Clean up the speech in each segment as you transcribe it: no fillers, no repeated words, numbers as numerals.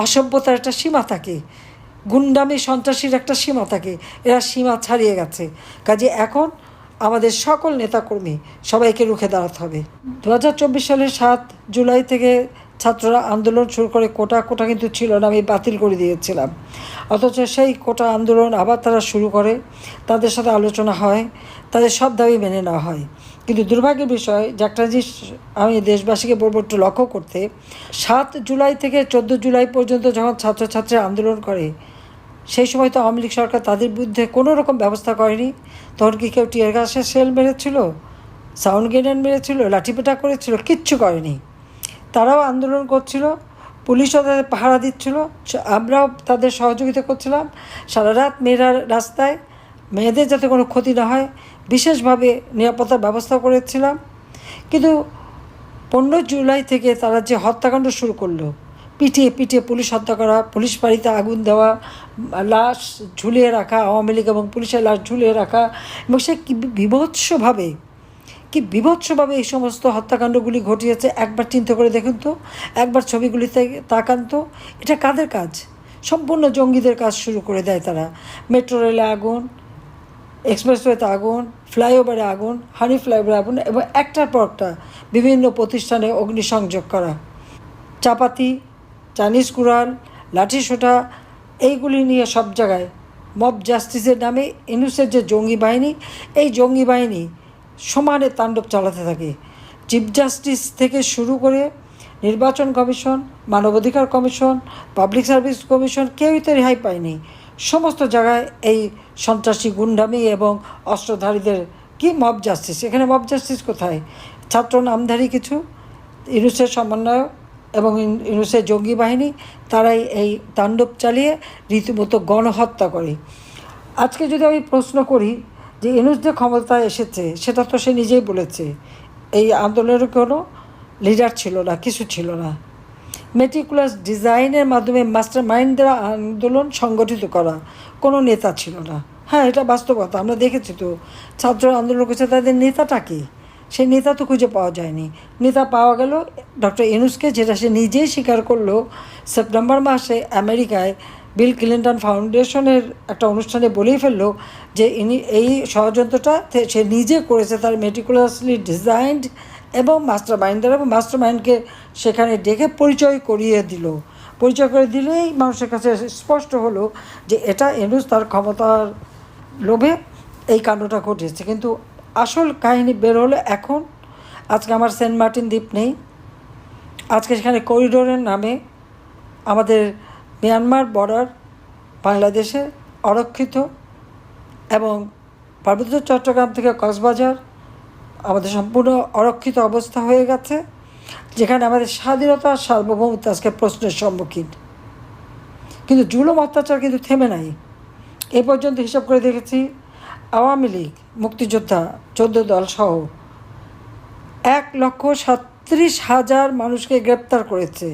অসভ্যতার একটা সীমা থাকে, গুন্ডামি সন্ত্রাসীর একটা সীমা থাকে, এরা সীমা ছাড়িয়ে গেছে। কাজে এখন আমাদের সকল নেতাকর্মী সবাইকে রুখে দাঁড়াতে হবে। 2024 সালের 7 জুলাই থেকে ছাত্ররা আন্দোলন শুরু করে, কোটা কিন্তু ছিল না, আমি বাতিল করে দিয়েছিলাম। অথচ সেই কোটা আন্দোলন আবার তারা শুরু করে, তাদের সাথে আলোচনা হয়, তাদের সব দাবি মেনে নেওয়া হয়। কিন্তু দুর্ভাগ্যের বিষয় যে একটা জিনিস আমি দেশবাসীকে বলবো একটু লক্ষ্য করতে, 7 জুলাই থেকে 14 জুলাই পর্যন্ত যখন ছাত্রছাত্রীরা আন্দোলন করে, সেই সময় তো আওয়ামী লীগ সরকার তাদের বিরুদ্ধে কোনো রকম ব্যবস্থা করেনি। তখন কি কেউ টিয়ার গ্যাসের শেল মেরেছিল, সাউন্ড গ্রেনেড মেরেছিল, লাঠিপেটা করেছিল? কিচ্ছু করেনি। তারাও আন্দোলন করছিল, পুলিশও তাদের পাহারা দিচ্ছিল, আমরাও তাদের সহযোগিতা করছিলাম। সারা রাত মেয়েরা রাস্তায়, মেয়েদের যাতে কোনো ক্ষতি না হয় বিশেষভাবে নিরাপত্তার ব্যবস্থা করেছিলাম। কিন্তু 15 জুলাই থেকে তারা যে হত্যাকাণ্ড শুরু করলো, পিটিয়ে পুলিশ হত্যা করা, পুলিশ বাড়িতে আগুন দেওয়া, লাশ ঝুলিয়ে রাখা, আওয়ামী লীগ এবং পুলিশের লাশ ঝুলিয়ে রাখা, এবং সে কি বিভৎসভাবে এই সমস্ত হত্যাকাণ্ডগুলি ঘটিয়েছে। একবার চিন্তা করে দেখুন তো, একবার ছবিগুলিতে তাকান তো, এটা কাদের কাজ? সম্পূর্ণ জঙ্গিদের কাজ শুরু করে দেয় তারা। মেট্রো রেলে আগুন, এক্সপ্রেসওয়েতে আগুন, ফ্লাইওভারে আগুন, হানি ফ্লাইওভারে আগুন, এবং একটার পর একটা বিভিন্ন প্রতিষ্ঠানে অগ্নিসংযোগ করা, চাপাতি, চাইনিজ কুড়াল, লাঠিসোঁটা, এইগুলি নিয়ে সব জায়গায় মব জাস্টিসের নামে ইউনূসের যে জঙ্গি বাহিনী, এই জঙ্গি বাহিনী সমানে তাণ্ডব চালাতে থাকে। চিফ জাস্টিস থেকে শুরু করে নির্বাচন কমিশন, মানবাধিকার কমিশন, পাবলিক সার্ভিস কমিশন, কেউই তো রেহাই পায়নি। সমস্ত জায়গায় এই সন্ত্রাসী গুন্ডামি এবং অস্ত্রধারীদের কি মব জাস্টিস। এখানে মব জাস্টিস কোথায়? ছাত্র নামধারী কিছু ইউনূসের সমন্বয়ক এবং ইউনূসের জঙ্গি বাহিনী, তারাই এই তাণ্ডব চালিয়ে রীতিমতো গণহত্যা করে। আজকে যদি আমি প্রশ্ন করি যে ইউনূস যে ক্ষমতায় এসেছে, সেটা তো সে নিজেই বলেছে এই আন্দোলনের কোনো লিডার ছিল না, কিছু ছিল না। মেটিকুলাস ডিজাইনের মাধ্যমে মাস্টার মাইন্ড দ্বারা আন্দোলন সংগঠিত করা, কোনো নেতা ছিল না। হ্যাঁ, এটা বাস্তবতা, আমরা দেখেছি তো। ছাত্র আন্দোলন করছে, তাদের নেতাটা কি? সেই নেতা তো খুঁজে পাওয়া যায়নি। নেতা পাওয়া গেল ডক্টর ইউনূসকে, যেটা সে নিজেই স্বীকার করলো সেপ্টেম্বর মাসে আমেরিকায় বিল ক্লিন্টন ফাউন্ডেশনের একটা অনুষ্ঠানে বলেই ফেললো যে এই ষড়যন্ত্রটা সে নিজে করেছে, তার মেটিকুলাসলি ডিজাইনড এবং মাস্টার মাইন্ডের, এবং মাস্টার মাইন্ডকে সেখানে ডেকে পরিচয় করে দিলেই মানুষের কাছে স্পষ্ট হলো যে এটা ইউনূস তার ক্ষমতার লোভে এই কাণ্ডটা ঘটেছে। কিন্তু আসল কাহিনী বের হলো এখন। আজকে আমার সেন্ট মার্টিন দ্বীপ নেই, আজকে সেখানে করিডোরের নামে আমাদের মিয়ানমার বর্ডার বাংলাদেশে অরক্ষিত, এবং পার্বত্য চট্টগ্রাম থেকে কক্সবাজার আমাদের সম্পূর্ণ অরক্ষিত অবস্থা হয়ে গেছে, যেখানে আমাদের স্বাধীনতা সার্বভৌমত্ব আজকে প্রশ্নের সম্মুখীন। কিন্তু জুলুম অত্যাচার কিন্তু থেমে নাই। এ পর্যন্ত হিসাব করে দেখেছি, আওয়ামী লীগ, মুক্তিযোদ্ধা 14 দল সহ 1,37,000 মানুষকে গ্রেপ্তার করেছে।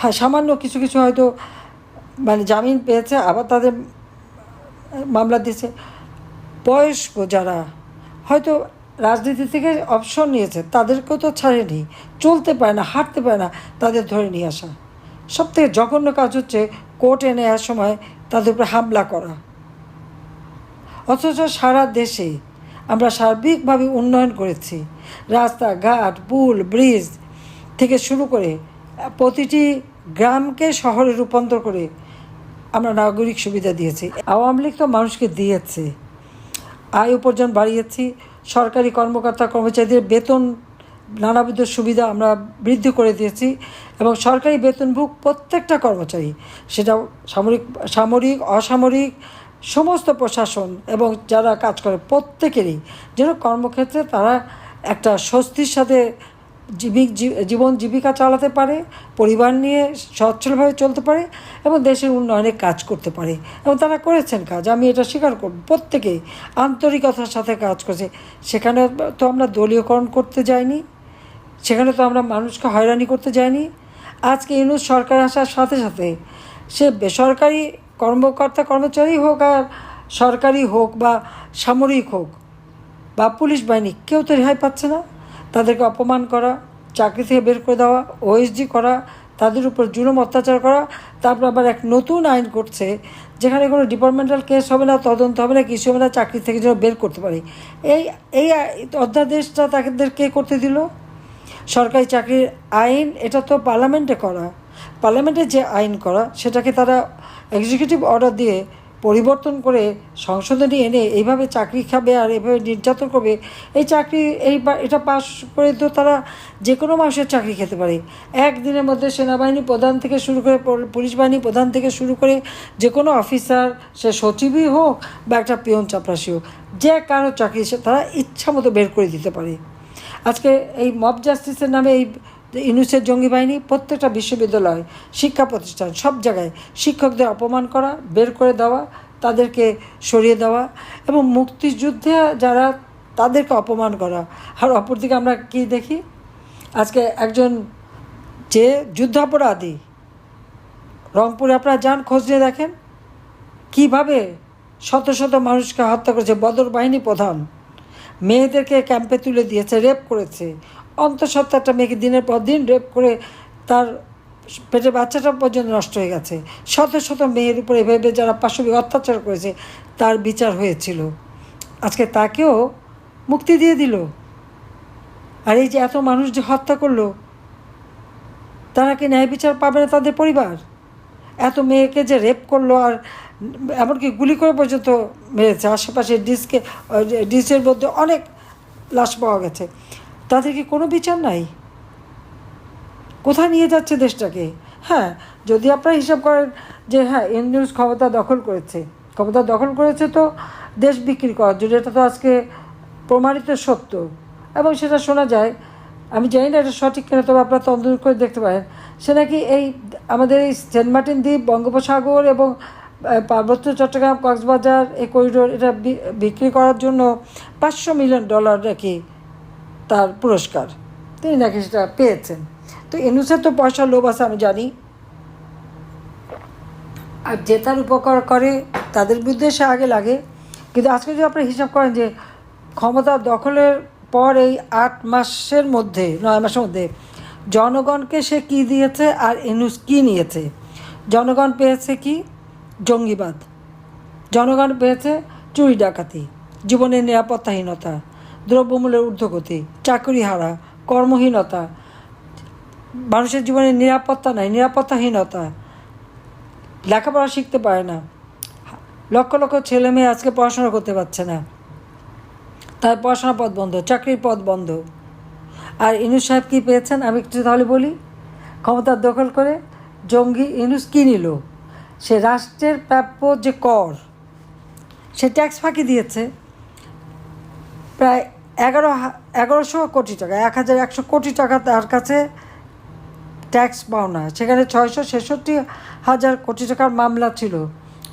হ্যাঁ, সামান্য কিছু হয়তো জামিন পেয়েছে, আবার তাদের মামলা দিয়েছে। বয়স্ক যারা হয়তো রাজনীতি থেকে অবসর নিয়েছে, তাদেরকেও তো ছাড়েনি। চলতে পারে না, হাঁটতে পারে না, তাদের ধরে নিয়ে আসা। সবথেকে জঘন্য কাজ হচ্ছে কোর্টে নেওয়ার সময় তাদের উপরে হামলা করা। অথচ সারা দেশে আমরা সার্বিকভাবে উন্নয়ন করেছি। রাস্তাঘাট, পুল, ব্রিজ থেকে শুরু করে প্রতিটি গ্রামকে শহরে রূপান্তর করে আমরা নাগরিক সুবিধা দিয়েছি। আওয়ামী লীগ তো মানুষকে দিয়েছে, আয় উপার্জন বাড়িয়েছি, সরকারি কর্মকর্তা কর্মচারীদের বেতন নানাবিধ সুবিধা আমরা বৃদ্ধি করে দিয়েছি, এবং সরকারি বেতনভোগ প্রত্যেকটা কর্মচারী, সেটা সামরিক অসামরিক সমস্ত প্রশাসন এবং যারা কাজ করে প্রত্যেকেরই যেন কর্মক্ষেত্রে তারা একটা স্বস্তির সাথে জীবন জীবিকা চালাতে পারে, পরিবার নিয়ে সচ্ছলভাবে চলতে পারে এবং দেশের উন্নয়নে কাজ করতে পারে। এবং তারা করেছেন কাজ, আমি এটা স্বীকার করব। প্রত্যেকেই আন্তরিকতার সাথে কাজ করছে। সেখানে তো আমরা দলীয়করণ করতে যাইনি, সেখানে তো আমরা মানুষকে হয়রানি করতে যাইনি। আজকে ইউনূস সরকার আসার সাথে সাথে সে বেসরকারি কর্মকর্তা কর্মচারী হোক, আর সরকারি হোক বা সামরিক হোক বা পুলিশ বাহিনী, কেউ তো রেহাই পাচ্ছে না। তাদেরকে অপমান করা, চাকরি থেকে বের করে দেওয়া, ওএসডি করা, তাদের উপর জুলুম অত্যাচার করা, তারপর আবার এক নতুন আইন করছে যেখানে কোনো ডিপার্টমেন্টাল কেস হবে না, তদন্ত হবে না, কিছু হবে না, চাকরি থেকে যেন বের করতে পারে। এই এই অধ্যাদেশটা তাদের কে করতে দিল? সরকারি চাকরির আইন, এটা তো পার্লামেন্টে করা। পার্লামেন্টে যে আইন করা সেটাকে তারা এক্সিকিউটিভ অর্ডার দিয়ে পরিবর্তন করে সংশোধনী এনে এইভাবে চাকরি খাবে আর এইভাবে নির্যাতন করবে। এই চাকরি এটা পাশ করে তো তারা যে কোনো মানুষের চাকরি খেতে পারে। একদিনের মধ্যে সেনাবাহিনী প্রধান থেকে শুরু করে পুলিশ বাহিনী প্রধান থেকে শুরু করে যে কোনো অফিসার, সে সচিবই হোক বা একটা পিয়ন চাপরাশি হোক, যে কারো চাকরি সে তারা ইচ্ছা মতো বের করে দিতে পারে। আজকে এই মব জাস্টিসের নামে এই ইউনূসের জঙ্গি বাহিনী প্রত্যেকটা বিশ্ববিদ্যালয়, শিক্ষা প্রতিষ্ঠান, সব জায়গায় শিক্ষকদের অপমান করা, বের করে দেওয়া, তাদেরকে সরিয়ে দেওয়া এবং মুক্তিযুদ্ধে যারা তাদেরকে অপমান করা। আর অপরদিকে আমরা কি দেখি, আজকে একজন যে যুদ্ধাপরাধী, রংপুরে আপনারা যান, খোঁজ নিয়ে দেখেন কীভাবে শত শত মানুষকে হত্যা করেছে বদর বাহিনী প্রধান, মেয়েদেরকে ক্যাম্পে তুলে দিয়েছে, রেপ করেছে, অন্তঃসত্ত্বা একটা মেয়েকে দিনের পর দিন রেপ করে তার পেটে বাচ্চাটা পর্যন্ত নষ্ট হয়ে গেছে। শত শত মেয়ের উপরে এভাবে যারা পাশবিক অত্যাচার করেছে তার বিচার হয়েছিল, আজকে তাকেও মুক্তি দিয়ে দিল। আর এই যে এত মানুষ যে হত্যা করলো, তারা কি ন্যায় বিচার পাবে না? তাদের পরিবার এত মেয়েকে যে রেপ করলো আর এমনকি গুলি করে পর্যন্ত মেরেছে, আশেপাশে ডিসের মধ্যে অনেক লাশ পাওয়া গেছে, তাদের কি কোনো বিচার নাই? কোথায় নিয়ে যাচ্ছে দেশটাকে? হ্যাঁ, যদি আপনারা হিসাব করেন যে হ্যাঁ ইউনূস ক্ষমতা দখল করেছে তো দেশ বিক্রি করার জন্য, এটা তো আজকে প্রমাণিত সত্য এবং সেটা শোনা যায়। আমি জানি না এটা সঠিক কিনা, তবে আপনারা তদন্ত করে দেখতে পারেন। সে নাকি এই আমাদের এই সেন্ট মার্টিন দ্বীপ, বঙ্গোপসাগর এবং পার্বত্য চট্টগ্রাম, কক্সবাজার এই করিডোর, এটা বিক্রি করার জন্য $500 মিলিয়ন নাকি তার পুরস্কার, তিনি নাকি সেটা পেয়েছেন। তো ইউনূসের তো পয়সার লোভ আছে আমি জানি, আর যে তার উপকার করে তাদের বিরুদ্ধে সে আগে লাগে। কিন্তু আজকে যদি আপনারা হিসাব করেন যে ক্ষমতা দখলের পর এই 9 মাসের মধ্যে জনগণকে সে কী দিয়েছে আর ইউনূস কী নিয়েছে? জনগণ পেয়েছে কি? জঙ্গিবাদ। জনগণ পেয়েছে চুরি ডাকাতি, জীবনের নিরাপত্তাহীনতা, দ্রব্যমূল্যের ঊর্ধ্বগতি, চাকরি হারা, কর্মহীনতা, মানুষের জীবনে নিরাপত্তা নাই, নিরাপত্তাহীনতা, লেখাপড়া শিখতে পারে না, লক্ষ লক্ষ ছেলে মেয়ে আজকে পড়াশোনা করতে পারছে না, তার পড়াশোনার পথ বন্ধ, চাকরির পথ বন্ধ। আর ইউনূস সাহেব কী পেয়েছেন আমি একটু তাহলে বলি। ক্ষমতার দখল করে জঙ্গি ইউনূস কী নিল? সে রাষ্ট্রের প্রাপ্য যে কর, সে ট্যাক্স ফাঁকি দিয়েছে প্রায় 1100 কোটি টাকা, 1100 কোটি টাকা তার কাছে ট্যাক্স পাওনা। সেখানে 666,000 কোটি টাকার মামলা ছিল।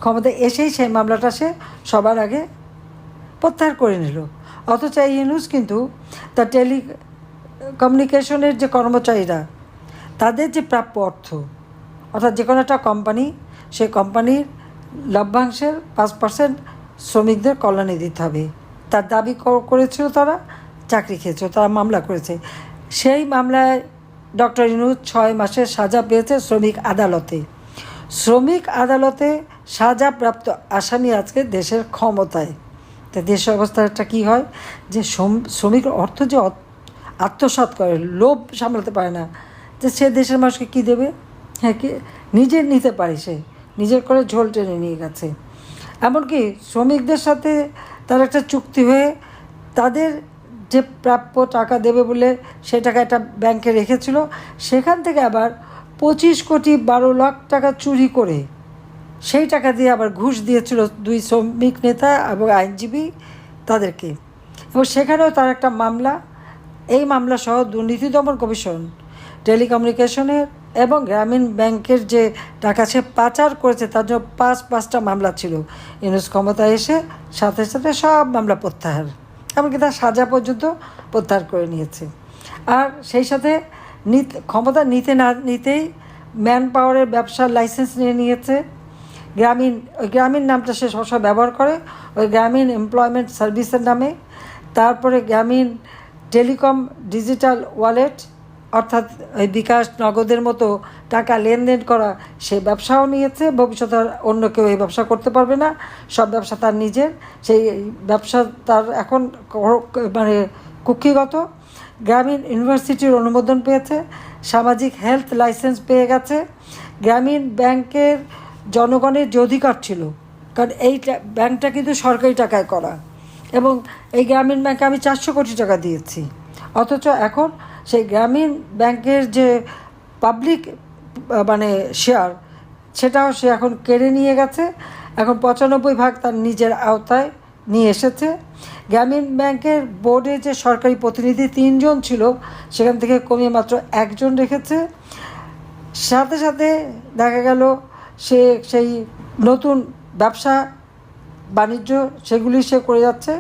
ক্ষমতা এসেই সেই মামলাটা সে সবার আগে প্রত্যাহার করে নিল। অথচ এই ইউনূস কিন্তু তার টেলিকমিউনিকেশনের যে কর্মচারীরা, তাদের যে প্রাপ্য অর্থ, অর্থাৎ যে কোনো একটা কোম্পানি, সেই কোম্পানির লভ্যাংশের 5% শ্রমিকদের কল্যাণে দিতে হবে, তার দাবি করেছিল, তারা চাকরি খেয়েছিল, তারা মামলা করেছে। সেই মামলায় ডক্টর ইউনূস 6 মাসের সাজা পেয়েছে শ্রমিক আদালতে সাজাপ্রাপ্ত আসামি আজকে দেশের ক্ষমতায়। তা দেশের অবস্থাটা কী হয় যে শ্রমিক অর্থ যে আত্মসাৎ করে, লোভ সামলাতে পারে না, যে সে দেশের মানুষকে কী দেবে? হ্যাঁ, কি নিজের নিতে পারে, সে নিজের করে ঝোল টেনে নিয়ে গেছে। এমনকি শ্রমিকদের সাথে তার একটা চুক্তি হয়ে তাদের যে প্রাপ্য টাকা দেবে বলে সে টাকা একটা ব্যাংকে রেখেছিল, সেখান থেকে আবার 25 কোটি 12 লাখ টাকা চুরি করে সেই টাকা দিয়ে আবার ঘুষ দিয়েছিল 2 শ্রমিক নেতা এবং আইনজীবী তাদেরকে। এবং সেখানেও তার একটা মামলা, এই মামলা সহ দুর্নীতি দমন কমিশন, টেলিকমিউনিকেশনের এবং গ্রামীণ ব্যাংকের যে টাকা সে পাচার করেছে তার জন্য 5টা মামলা ছিল। ইউনূস ক্ষমতায় এসে সাথে সাথে সব মামলা প্রত্যাহার, এমনকি তার সাজা পর্যন্ত প্রত্যাহার করে নিয়েছে। আর সেই সাথে ক্ষমতা নিতে না নিতেই ম্যান পাওয়ারের ব্যবসার লাইসেন্স নিয়ে নিয়েছে। ওই গ্রামীণ নামটা সে সবসময় ব্যবহার করে, ওই গ্রামীণ এমপ্লয়মেন্ট সার্ভিসের নামে। তারপরে গ্রামীণ টেলিকম ডিজিটাল ওয়ালেট, অর্থাৎ ওই বিকাশ নগদের মতো টাকা লেনদেন করা, সে ব্যবসাও নিয়েছে। ভবিষ্যতে আর অন্য কেউ এই ব্যবসা করতে পারবে না, সব ব্যবসা তার নিজের। সেই ব্যবসা তার এখন মানে কুক্ষিগত। গ্রামীণ ইউনিভার্সিটির অনুমোদন পেয়েছে, সামাজিক হেলথ লাইসেন্স পেয়ে গেছে। গ্রামীণ ব্যাংকের জনগণের যে অধিকার ছিল, কারণ এই ব্যাংকটা কিন্তু সরকারি টাকায় করা, এবং এই গ্রামীণ ব্যাংকে আমি 400 কোটি টাকা দিয়েছি, অথচ এখন সেই গ্রামীণ ব্যাংকের যে পাবলিক মানে শেয়ার, সেটাও সে এখন কেড়ে নিয়ে গেছে। এখন 95% তার নিজের আওতায় নিয়ে এসেছে। গ্রামীণ ব্যাংকের বোর্ডে যে সরকারি প্রতিনিধি 3 জন ছিল, সেখান থেকে কমিয়ে মাত্র 1 জন রেখেছে। সাথে সাথে দেখা গেল সে সেই নতুন ব্যবসা বাণিজ্য সেগুলি সে করে যাচ্ছে।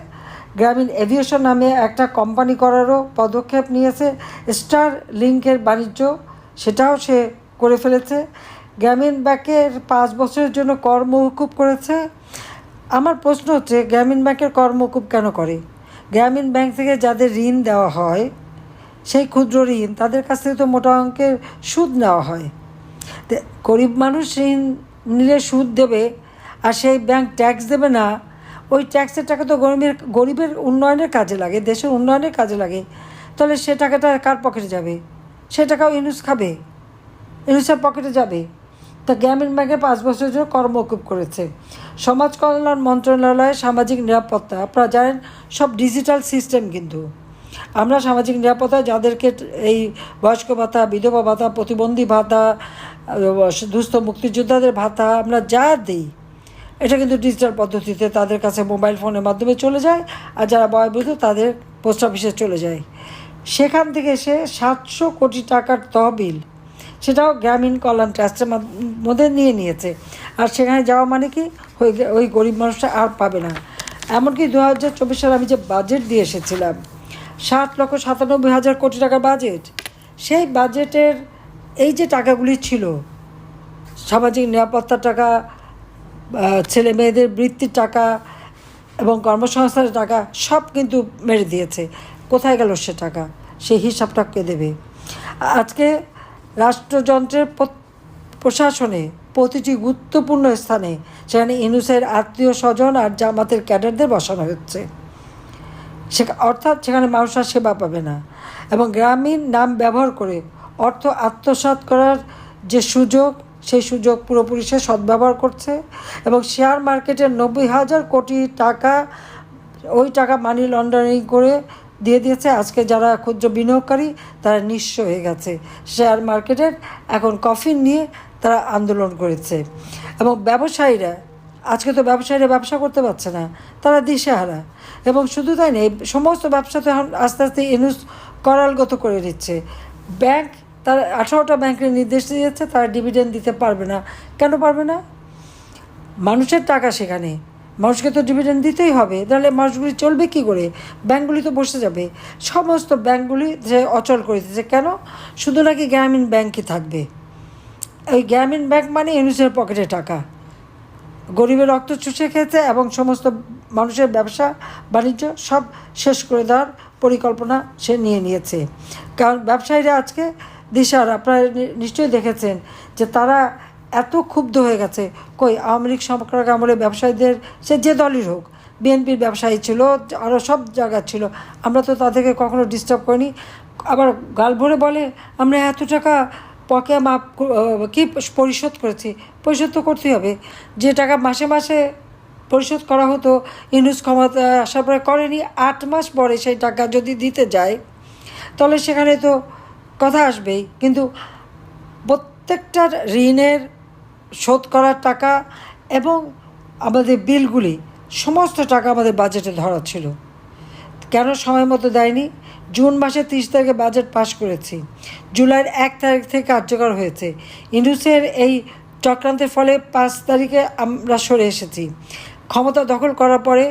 গ্রামীণ এভিয়েশন নামে একটা কোম্পানি করারও পদক্ষেপ নিয়েছে। স্টার লিঙ্কের বাণিজ্য সেটাও সে করে ফেলেছে। গ্রামীণ ব্যাংকের 5 বছরের জন্য কর মওকুফ করেছে। আমার প্রশ্ন হচ্ছে, গ্রামীণ ব্যাংকের কর মওকুফ কেন করে? গ্রামীণ ব্যাংক থেকে যাদের ঋণ দেওয়া হয়, সেই ক্ষুদ্র ঋণ, তাদের কাছ থেকে তো মোটা অঙ্কের সুদ নেওয়া হয়। গরিব মানুষ ঋণ নিলে সুদ দেবে, আর সেই ব্যাংক ট্যাক্স দেবে না। ওই ট্যাক্সের টাকা তো গরিবের উন্নয়নের কাজে লাগে, দেশের উন্নয়নের কাজে লাগে। তাহলে সে টাকাটা কার পকেটে যাবে? সে টাকাও ইউনুস খাবে, ইউনুসের পকেটে যাবে। তা গ্রামীণ ব্যাংকে 5 বছরের জন্য কর মওকুফ করেছে। সমাজ কল্যাণ মন্ত্রণালয়ে সামাজিক নিরাপত্তা, আপনারা জানেন সব ডিজিটাল সিস্টেম, কিন্তু আমরা সামাজিক নিরাপত্তা যাদেরকে এই বয়স্ক ভাতা, বিধবা ভাতা, প্রতিবন্ধী ভাতা, দুস্থ মুক্তিযোদ্ধাদের ভাতা আমরা যা দিই, এটা কিন্তু ডিজিটাল পদ্ধতিতে তাদের কাছে মোবাইল ফোনের মাধ্যমে চলে যায়, আর যারা বয়োবৃদ্ধ তাদের পোস্ট অফিসে চলে যায়। সেখান থেকে সে 700 কোটি টাকার তহবিল, সেটাও গ্রামীণ কল্যাণ ট্রাস্টের মধ্যে নিয়ে নিয়েছে। আর সেখানে যাওয়া মানে কি, ওই গরিব মানুষটা আর পাবে না। এমনকি 2024 সালে আমি যে বাজেট দিয়ে এসেছিলাম, 7,97,000 কোটি টাকার বাজেট, সেই বাজেটের এই যে টাকাগুলি ছিল, সামাজিক নিরাপত্তার টাকা, ছেলে মেয়েদের বৃত্তির টাকা এবং কর্মসংস্থানের টাকা, সব কিন্তু মেরে দিয়েছে। কোথায় গেল সে টাকা? সেই হিসাবটা কে দেবে? আজকে রাষ্ট্রযন্ত্রের প্রশাসনে প্রতিটি গুরুত্বপূর্ণ স্থানে সেখানে ইউনুসের আত্মীয় স্বজন আর জামাতের ক্যাডারদের বসানো হচ্ছে। অর্থাৎ সেখানে মানুষ আর সেবা পাবে না। এবং গ্রামীণ নাম ব্যবহার করে অর্থ আত্মসাৎ করার যে সুযোগ, সেই সুযোগ পুরোপুরি সে সদ্ব্যবহার করছে। এবং শেয়ার মার্কেটের 90,000 কোটি টাকা, ওই টাকা মানি লন্ডারিং করে দিয়ে দিয়েছে। আজকে যারা ক্ষুদ্র বিনিয়োগকারী তারা নিঃস্ব হয়ে গেছে। শেয়ার মার্কেটের এখন কফিন নিয়ে তারা আন্দোলন করেছে। এবং ব্যবসায়ীরা, আজকে তো ব্যবসায়ীরা ব্যবসা করতে পারছে না, তারা দিশেহারা। এবং শুধু তাই নেই, সমস্ত ব্যবসা তো এখন আস্তে আস্তে ইউনুস করালগত করে দিচ্ছে। ব্যাংক, তারা 18টা ব্যাংকের নির্দেশ দিয়েছে তারা ডিভিডেন্ড দিতে পারবে না। কেন পারবে না? মানুষের টাকা, সেখানে মানুষকে তো ডিভিডেন্ড দিতেই হবে, তাহলে মানুষগুলি চলবে কী করে? ব্যাংকগুলি তো বসে যাবে। সমস্ত ব্যাংকগুলি যে অচল করে দিচ্ছে। কেন? শুধু নাকি গ্রামীণ ব্যাংকই থাকবে। ওই গ্রামীণ ব্যাংক মানে ইউনুসের পকেটে টাকা, গরিবের রক্ত চুষে খেয়েছে, এবং সমস্ত মানুষের ব্যবসা বাণিজ্য সব শেষ করে দেওয়ার পরিকল্পনা সে নিয়ে নিয়েছে। কারণ ব্যবসায়ীরা আজকে দিশাহারা। আপনারা নিশ্চয়ই দেখেছেন যে তারা এত ক্ষুব্ধ হয়ে গেছে। কই আওয়ামী লীগ সরকার আমলে ব্যবসায়ীদের, সে যে দলই হোক, বিএনপির ব্যবসায়ী ছিল, আরও সব জায়গা ছিল, আমরা তো তাদেরকে কখনো ডিস্টার্ব করিনি। আবার গাল ভরে বলে আমরা এত টাকা পকে মাপ কি পরিশোধ করেছি। পরিশোধ তো করতেই হবে। যে টাকা মাসে মাসে পরিশোধ করা হতো, ইউনুস ক্ষমতা আসার পরে করেনি। 8 মাস পরে সেই টাকা যদি দিতে যায়, তাহলে সেখানে তো কথা আসবেই। কিন্তু প্রত্যেকটা ঋণের শোধ করার টাকা এবং আমাদের বিলগুলি, সমস্ত টাকা আমাদের বাজেটে ধরা ছিল। কেন সময় মতো দেয়নি? জুন মাসের 30 তারিখে বাজেট পাশ করেছি, জুলাইয়ের 1 তারিখ থেকে কার্যকর হয়েছে। ইউনুসের এই চক্রান্তের ফলে 5 তারিখে আমরা সরে এসেছি। ক্ষমতা দখল করার পরে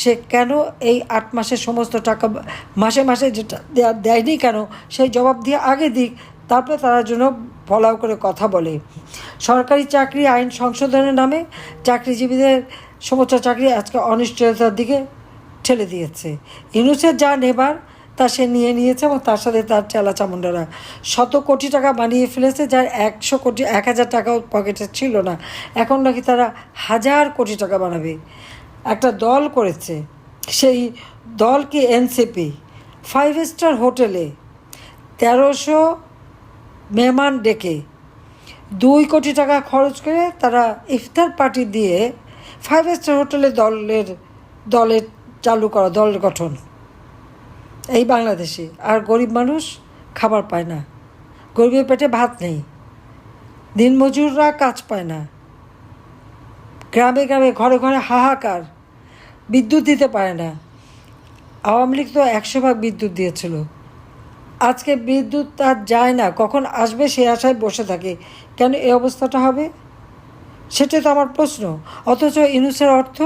সে কেন এই 8 মাসের সমস্ত টাকা মাসে মাসে যেটা দেয়নি, কেন সেই জবাব দিয়ে আগে দিক, তারপরে তারা জন্য ফলাও করে কথা বলে। সরকারি চাকরি আইন সংশোধনের নামে চাকরিজীবীদের সমস্ত চাকরি আজকে অনিশ্চয়তার দিকে ঠেলে দিয়েছে। ইউনুসের যা নেবার তা সে নিয়ে নিয়েছে এবং তার সাথে তার চেলা চামুন্ডারা শত কোটি টাকা বানিয়ে ফেলেছে, যার 100 কোটি 1000 টাকাও পকেটে ছিল না। এখন নাকি তারা 1000 কোটি টাকা বানাবে। একটা দল করেছে, সেই দলকে এনসিপি 5 স্টার হোটেলে 1300 মেহমান ডেকে 2 কোটি টাকা খরচ করে তারা ইফতার পার্টি দিয়ে 5 স্টার হোটেলে দলের চালু করা, দলের গঠন এই বাংলাদেশে। আর গরিব মানুষ খাবার পায় না, গরিবের পেটে ভাত নেই, দিনমজুররা কাজ পায় না, গ্রামে গ্রামে ঘরে ঘরে হাহাকার, বিদ্যুৎ দিতে পারে না। আওয়ামী লীগ তো 100 ভাগ বিদ্যুৎ দিয়েছিল, আজকে বিদ্যুৎ আর যায় না, কখন আসবে সে আশায় বসে থাকে। কেন এই অবস্থাটা হবে, সেটাই তো আমার প্রশ্ন। অথচ ইউনূসের অর্থ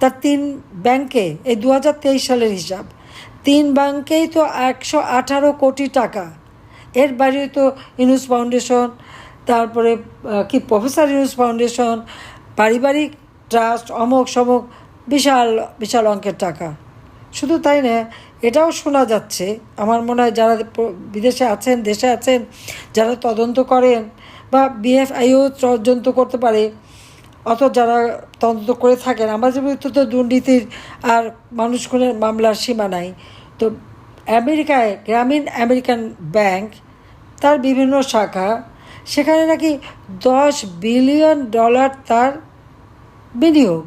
তার 3 ব্যাংকে, এই 2023 সালের হিসাব, 3 ব্যাংকেই তো 118 কোটি টাকা। এর বাইরে তো ইউনূস ফাউন্ডেশন, তারপরে কি প্রফেসর ইউনূস ফাউন্ডেশন, পারিবারিক ট্রাস্ট, অমক সমক, বিশাল বিশাল অঙ্কের টাকা। শুধু তাই না, এটাও শোনা যাচ্ছে, আমার মনে হয় যারা বিদেশে আছেন, দেশে আছেন, যারা তদন্ত করেন বা বিএফআইও তদন্ত করতে পারে, অত যারা তদন্ত করে থাকেন, আমাদের বিরুদ্ধে তো দুর্নীতির আর মানুষ খুনের মামলার সীমা নাই। তো আমেরিকায় গ্রামীণ আমেরিকান ব্যাংক, তার বিভিন্ন শাখা, সেখানে নাকি $10 বিলিয়ন তার বিনিয়োগ।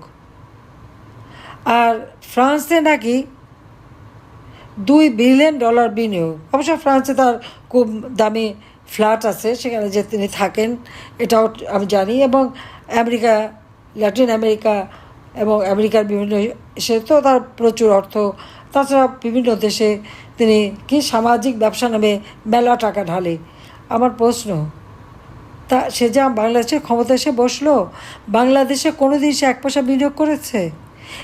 আর ফ্রান্সে নাকি $2 বিলিয়ন বিনিয়োগ। অবশ্য ফ্রান্সে তার খুব দামি ফ্ল্যাট আছে, সেখানে যে তিনি থাকেন এটাও আমি জানি। এবং আমেরিকা, ল্যাটিন আমেরিকা এবং আমেরিকার বিভিন্ন দেশে তো তার প্রচুর অর্থ। তাছাড়া বিভিন্ন দেশে তিনি কি সামাজিক ব্যবসা নামে মেলা টাকা ঢালে। আমার প্রশ্ন, তা সে যা বাংলাদেশে ক্ষমতা এসে বসলো, বাংলাদেশে কোনো দিন সে 1 পয়সা বিনিয়োগ করেছে?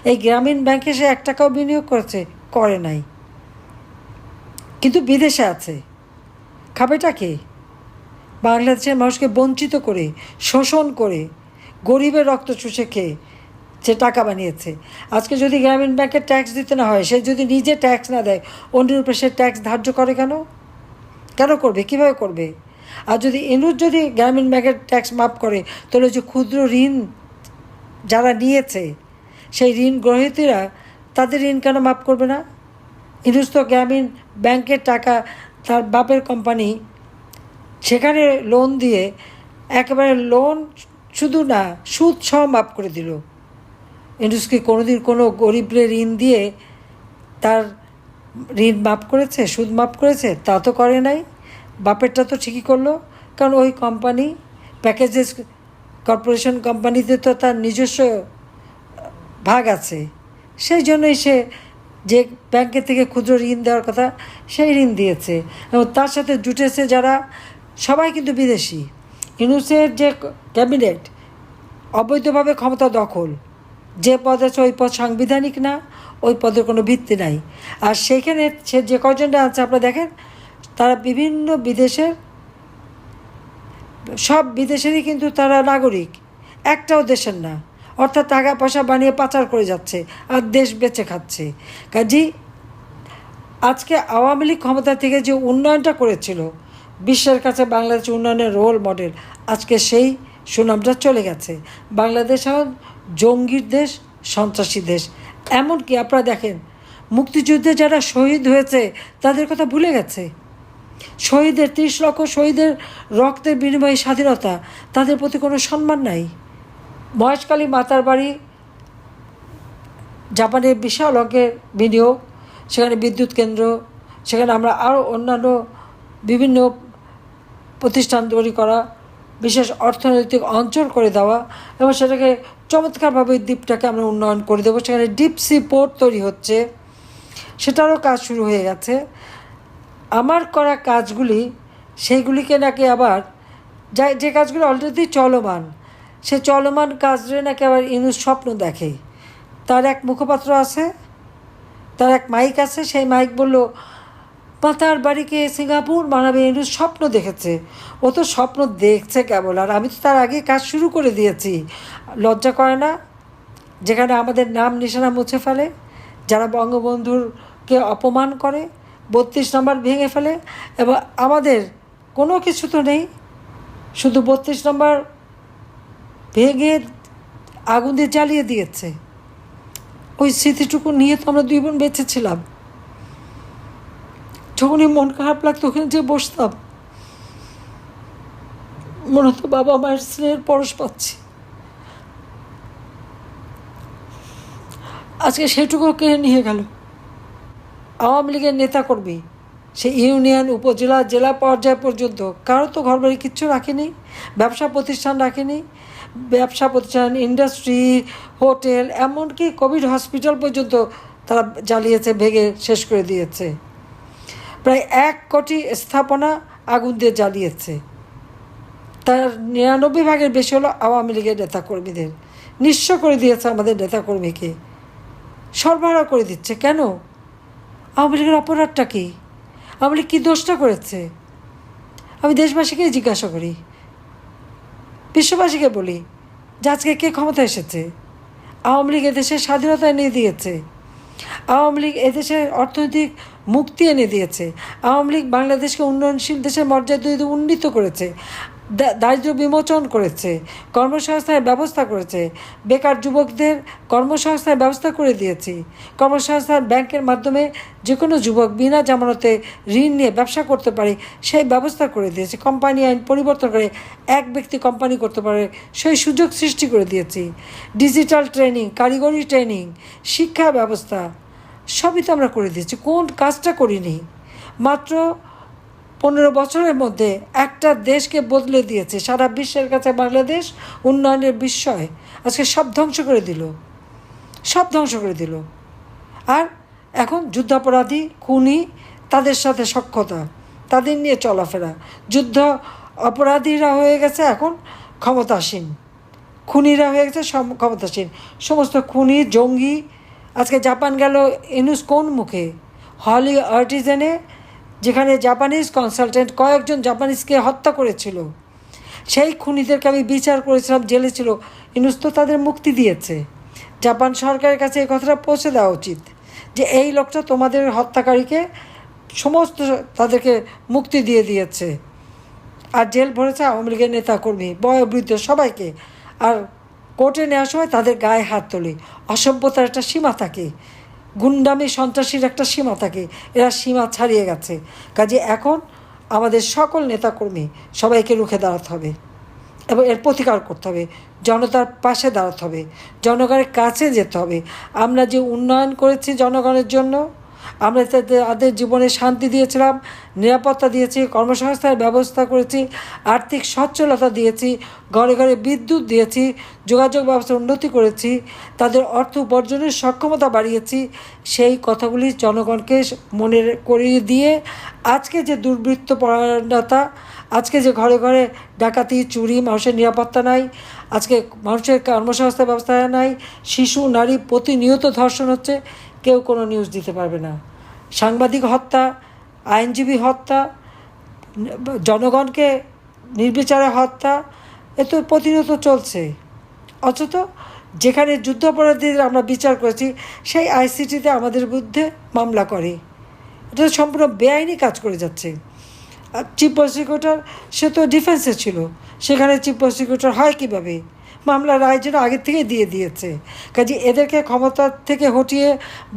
এই গ্রামীণ ব্যাংকে সে 1 টাকাও বিনিয়োগ করেছে? করে নাই। কিন্তু বিদেশে আছে, খাবেটা কে? বাংলাদেশের মানুষকে বঞ্চিত করে, শোষণ করে, গরিবের রক্ত চুষে খেয়ে সে টাকা বানিয়েছে। আজকে যদি গ্রামীণ ব্যাংকের ট্যাক্স দিতে না হয়, সে যদি নিজে ট্যাক্স না দেয়, অন্যের উপরে সে ট্যাক্স ধার্য করে কেন? কেন করবে, কীভাবে করবে? আর যদি ইউনূস যদি গ্রামীণ ব্যাংকের ট্যাক্স মাফ করে, তাহলে যে ক্ষুদ্র ঋণ যারা নিয়েছে, সেই ঋণ গ্রহীতারা, তাদের ঋণ কেন মাফ করবে না? ইউনূস তো গ্রামীণ ব্যাংকের টাকা, তার বাপের কোম্পানি, সেখানে লোন দিয়ে একেবারে লোন শুধু না, সুদ সহ মাফ করে দিল। ইউনূস কি কোনোদিন কোনো গরিবের ঋণ দিয়ে তার ঋণ মাফ করেছে, সুদ মাফ করেছে? তা তো করে নাই। বাপেরটা তো ঠিকই করলো, কারণ ওই কোম্পানি, প্যাকেজেস কর্পোরেশন কোম্পানিতে তো তার নিজস্ব ভাগ আছে। সেই জন্যই সে যে ব্যাংকের থেকে ক্ষুদ্র ঋণ দেওয়ার কথা, সেই ঋণ দিয়েছে। এবং তার সাথে জুটেছে যারা, সবাই কিন্তু বিদেশি। ইউনূসের যে ক্যাবিনেট অবৈধভাবে ক্ষমতা দখল, যে পদ আছে ওই পদ সাংবিধানিক না, ওই পদের কোনো ভিত্তি নাই। আর সেইখানে সে যে কজনটা আছে আপনারা দেখেন, তারা বিভিন্ন বিদেশের, সব বিদেশেরই কিন্তু তারা নাগরিক, একটাও দেশের না। অর্থাৎ টাকা পয়সা বানিয়ে পাচার করে যাচ্ছে আর দেশ বেচে খাচ্ছে। কাজেই আজকে আওয়ামী লীগ ক্ষমতা থেকে যে উন্নয়নটা করেছিল, বিশ্বের কাছে বাংলাদেশ উন্নয়নের রোল মডেল, আজকে সেই সুনামটা চলে গেছে। বাংলাদেশ এখন জঙ্গির দেশ, সন্ত্রাসী দেশ। এমনকি আপনারা দেখেন, মুক্তিযুদ্ধে যারা শহীদ হয়েছে তাদের কথা ভুলে গেছে। শহীদের 30 লক্ষ শহীদের রক্তের বিনিময়ে স্বাধীনতা, তাদের প্রতি কোনো সম্মান নাই। মহেশখালী মাতার বাড়ি, জাপানের বিশাল অঙ্কের বিনিয়োগ, সেখানে বিদ্যুৎ কেন্দ্র, সেখানে আমরা আরও অন্যান্য বিভিন্ন প্রতিষ্ঠান তৈরি করা, বিশেষ অর্থনৈতিক অঞ্চল করে দেওয়া, এবং সেটাকে চমৎকারভাবে দ্বীপটাকে আমরা উন্নয়ন করে দেবো। সেখানে ডিপ সি পোর্ট তৈরি হচ্ছে, সেটারও কাজ শুরু হয়ে গেছে। আমার করা কাজগুলি, সেইগুলিকে নাকি আবার যে কাজগুলো অলরেডি চলমান, সে চলমান কাজে নাকি আবার ইউনূস স্বপ্ন দেখে। তার এক মুখপাত্র আছে, তার এক মাইক আছে, সেই মাইক বলল মাতার বাড়িকে সিঙ্গাপুর বানাবে, ইউনূস স্বপ্ন দেখেছে। ও তো স্বপ্ন দেখছে কেবল, আর আমি তো তার আগে কাজ শুরু করে দিয়েছি। লজ্জা করে না? যেখানে আমাদের নাম নিশানা মুছে ফেলে, যারা বঙ্গবন্ধুরকে অপমান করে, নম্বর ভেঙে ফেলে এবং আমাদের কোনো কিছু তো নেই, শুধু নম্বর ভেঙে আগুন দিয়ে জ্বালিয়ে দিয়েছে। ওই স্মৃতিটুকু নিয়ে তো আমরা 2 বোন বেঁচে ছিলাম। যখনই মন খারাপ লাগতো ওখানে যে বসতাম, মনে হতো বাবা মায়ের স্নেহের পরশ পাচ্ছি। আজকে সেটুকু কেড়ে নিয়ে গেল। আওয়ামী লীগের নেতাকর্মী সে ইউনিয়ন, উপজেলা, জেলা পর্যায় পর্যন্ত কারো তো ঘরবাড়ি কিচ্ছু রাখেনি, ব্যবসা প্রতিষ্ঠান রাখেনি। ব্যবসা প্রতিষ্ঠান, ইন্ডাস্ট্রি, হোটেল, এমনকি কোভিড হসপিটাল পর্যন্ত তারা জ্বালিয়েছে, ভেঙে শেষ করে দিয়েছে। প্রায় 1 কোটি স্থাপনা আগুন দিয়ে জ্বালিয়েছে। তার 99 ভাগের বেশি হলো আওয়ামী লীগের নেতাকর্মীদের। নিঃস্ব করে দিয়েছে আমাদের নেতাকর্মীকে, সরবরাহ করে দিচ্ছে। কেন? আওয়ামী লীগের অপরাধটা কী? আওয়ামী লীগ কী দোষটা করেছে? আমি দেশবাসীকেই জিজ্ঞাসা করি, বিশ্ববাসীকে বলি যে আজকে কে ক্ষমতা এসেছে? আওয়ামী লীগ এদেশের স্বাধীনতা এনে দিয়েছে। আওয়ামী লীগ এদেশের অর্থনৈতিক মুক্তি এনে দিয়েছে। আওয়ামী লীগ বাংলাদেশকে উন্নয়নশীল দেশের মর্যাদা উন্নীত করেছে, দারিদ্র্য বিমোচন করেছে, কর্মসংস্থানের ব্যবস্থা করেছে, বেকার যুবকদের কর্মসংস্থানের ব্যবস্থা করে দিয়েছি। কর্মসংস্থান ব্যাংকের মাধ্যমে যে কোনো যুবক বিনা জামানতে ঋণ নিয়ে ব্যবসা করতে পারে সেই ব্যবস্থা করে দিয়েছি। কোম্পানি আইন পরিবর্তন করে এক ব্যক্তি কোম্পানি করতে পারে সেই সুযোগ সৃষ্টি করে দিয়েছি। ডিজিটাল ট্রেনিং, কারিগরি ট্রেনিং, শিক্ষা ব্যবস্থা সবই তো আমরা করে দিয়েছি। কোন কাজটা করিনি? মাত্র 15 বছরের মধ্যে একটা দেশকে বদলে দিয়েছে। সারা বিশ্বের কাছে বাংলাদেশ উন্নয়নের বিস্ময়। আজকে সব ধ্বংস করে দিল, সব ধ্বংস করে দিল। আর এখন যুদ্ধাপরাধী, খুনি, তাদের সাথে সখ্যতা, তাদের নিয়ে চলাফেরা। যুদ্ধ অপরাধীরা হয়ে গেছে এখন ক্ষমতাসীন, খুনিরা হয়ে গেছে ক্ষমতাসীন। সমস্ত খুনি, জঙ্গি। আজকে জাপান গেল ইউনূস কোন মুখে? হলি আর্টিজেনে, যেখানে জাপানিজ কনসালটেন্ট কয়েকজন জাপানিজকে হত্যা করেছিল, সেই খুনিদেরকে আমি বিচার করেছিলাম, জেলে ছিল। ইউনূস তো তাদের মুক্তি দিয়েছে। জাপান সরকারের কাছে এই কথাটা পৌঁছে দেওয়া উচিত যে এই লোকটা তোমাদের হত্যাকারীকে সমস্ত তাদেরকে মুক্তি দিয়ে দিয়েছে। আর জেল ভরেছে আওয়ামী লীগের নেতাকর্মী, বয়োবৃদ্ধ সবাইকে। আর কোর্টে নেওয়ার সময় তাদের গায়ে হাত তোলে। অসভ্যতার একটা সীমা থাকে, গুন্ডামি সন্ত্রাসীর একটা সীমা থাকে। এরা সীমা ছাড়িয়ে গেছে। কাজে এখন আমাদের সকল নেতাকর্মী সবাইকে রুখে দাঁড়াতে হবে এবং এর প্রতিকার করতে হবে। জনতার পাশে দাঁড়াতে হবে, জনগণের কাছে যেতে হবে। আমরা যে উন্নয়ন করেছি জনগণের জন্য, আমরা তাদের জীবনে শান্তি দিয়েছিলাম, নিরাপত্তা দিয়েছি, কর্মসংস্থানের ব্যবস্থা করেছি, আর্থিক সচ্ছলতা দিয়েছি, ঘরে ঘরে বিদ্যুৎ দিয়েছি, যোগাযোগ ব্যবস্থা উন্নতি করেছি, তাদের অর্থ উপার্জনের সক্ষমতা বাড়িয়েছি। সেই কথাগুলি জনগণকে মনে করিয়ে দিয়ে আজকে যে দুর্বৃত্তপরায়ণতা, আজকে যে ঘরে ঘরে ডাকাতি, চুরি, মানুষের নিরাপত্তা নাই, আজকে মানুষের কর্মসংস্থান ব্যবস্থা নাই, শিশু নারী প্রতিনিয়ত ধর্ষণ হচ্ছে, কেউ কোনো নিউজ দিতে পারবে না। সাংবাদিক হত্যা, আইনজীবী হত্যা, জনগণকে নির্বিচারে হত্যা, এ তো প্রতিনিয়ত চলছে। অথচ যেখানে যুদ্ধাপরাধীদের আমরা বিচার করেছি সেই আইসিটিতে আমাদের বিরুদ্ধে মামলা করে। এটা সম্পূর্ণ বেআইনি কাজ করে যাচ্ছে। আর চিফ প্রসিকিউটর সে তো ডিফেন্সে ছিল, সেখানে চিফ প্রসিকিউটর হয় কীভাবে? মামলার রায় যেন আগের থেকে দিয়ে দিয়েছে। কাজে এদেরকে ক্ষমতা থেকে হটিয়ে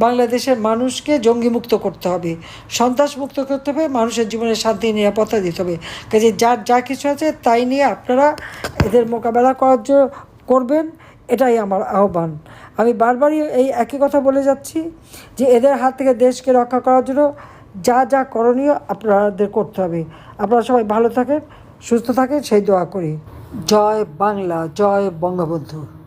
বাংলাদেশের মানুষকে জঙ্গিমুক্ত করতে হবে, সন্ত্রাসমুক্ত করতে হবে, মানুষের জীবনে শান্তি নিরাপত্তা দিতে হবে। কাজে যার যা কিছু আছে তাই নিয়ে আপনারা এদের মোকাবেলা করবেন, এটাই আমার আহ্বান। আমি বারবারই এই একই কথা বলে যাচ্ছি যে এদের হাত থেকে দেশকে রক্ষা করার জন্য যা যা করণীয় আপনাদের করতে হবে। আপনারা সবাই ভালো থাকেন, সুস্থ থাকেন, সেই দোয়া করি। জয় বাংলা, জয় বঙ্গবন্ধু।